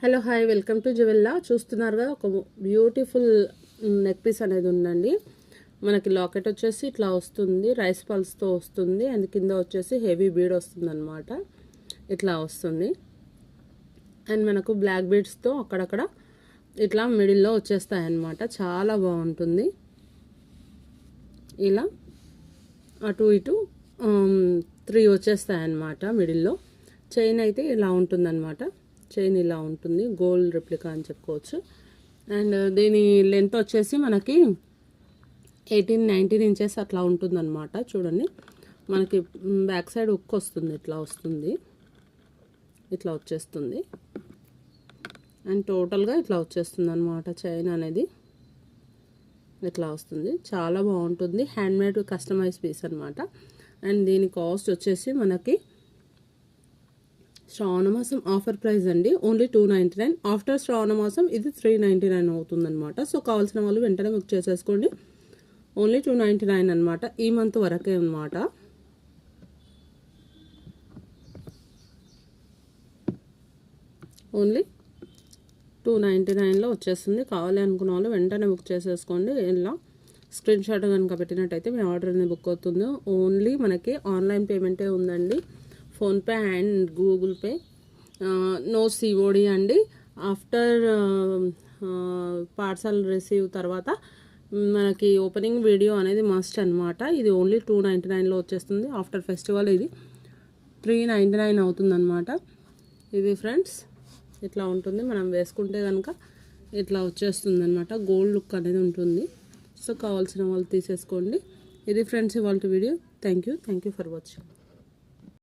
Hello hi welcome to Jewella. చూస్తున్నారు కదా, ఒక బ్యూటిఫుల్ నెక్ పీస్ అనేది ఉందండి. మనకి లాకెట్ వచ్చేసి ఇట్లా వస్తుంది, రైస్ పల్స్తో వస్తుంది. అండ్ కింద వచ్చేసి హెవీ బీడ్ వస్తుంది అనమాట, ఇట్లా వస్తుంది. అండ్ మనకు బ్లాక్ బీడ్స్తో అక్కడక్కడ ఇట్లా మిడిల్లో వచ్చేస్తాయి అన్నమాట. చాలా బాగుంటుంది. ఇలా అటు ఇటు 3 వచ్చేస్తాయి అన్నమాట మిడిల్లో. చైన్ అయితే ఇలా ఉంటుందన్నమాట. చైన్ ఇలా ఉంటుంది, గోల్డ్ రెప్లికా అని చెప్పుకోవచ్చు. అండ్ దీని లెంత్ వచ్చేసి మనకి 18-19 ఇంచెస్ అట్లా ఉంటుందన్నమాట. చూడండి, మనకి బ్యాక్ సైడ్ ఉక్ వస్తుంది, ఇట్లా వస్తుంది, ఇట్లా వచ్చేస్తుంది. అండ్ టోటల్గా ఇట్లా వచ్చేస్తుంది అనమాట. చైన్ అనేది ఇట్లా వస్తుంది, చాలా బాగుంటుంది. హ్యాండ్మేడ్ కస్టమైజ్ పీస్ అనమాట. అండ్ దీని కాస్ట్ వచ్చేసి మనకి శ్రావణ మాసం ఆఫర్ ప్రైస్ అండి, ఓన్లీ 299. ఆఫ్టర్ శ్రావణ మాసం ఇది 399 అవుతుందన్నమాట. సో కావాల్సిన వాళ్ళు వెంటనే బుక్ చేసేసుకోండి. ఓన్లీ 299 అనమాట, ఈ మంత్ వరకే అనమాట. ఓన్లీ 299లో వచ్చేస్తుంది. కావాలి అనుకున్న వాళ్ళు వెంటనే బుక్ చేసేసుకోండి. ఇలా స్క్రీన్ షాట్ కనుక పెట్టినట్టయితే మీ ఆర్డర్ అనేది బుక్ అవుతుంది. ఓన్లీ మనకి ఆన్లైన్ పేమెంటే ఉందండి, PhonePe and Google Pay. No COD అండి. ఆఫ్టర్ పార్సల్ రిసీవ్ తర్వాత మనకి ఓపెనింగ్ వీడియో అనేది మస్ట్ అనమాట. ఇది ఓన్లీ 299లో వచ్చేస్తుంది. ఆఫ్టర్ ఫెస్టివల్ ఇది 399 అవుతుందన్నమాట. ఇది ఫ్రెండ్స్ ఇట్లా ఉంటుంది. మనం వేసుకుంటే కనుక ఇట్లా వచ్చేస్తుంది అనమాట. గోల్డ్ లుక్ అనేది ఉంటుంది. సో కావాల్సిన వాళ్ళు తీసేసుకోండి. ఇది ఫ్రెండ్స్ ఇవాళ video. Thank you for watching.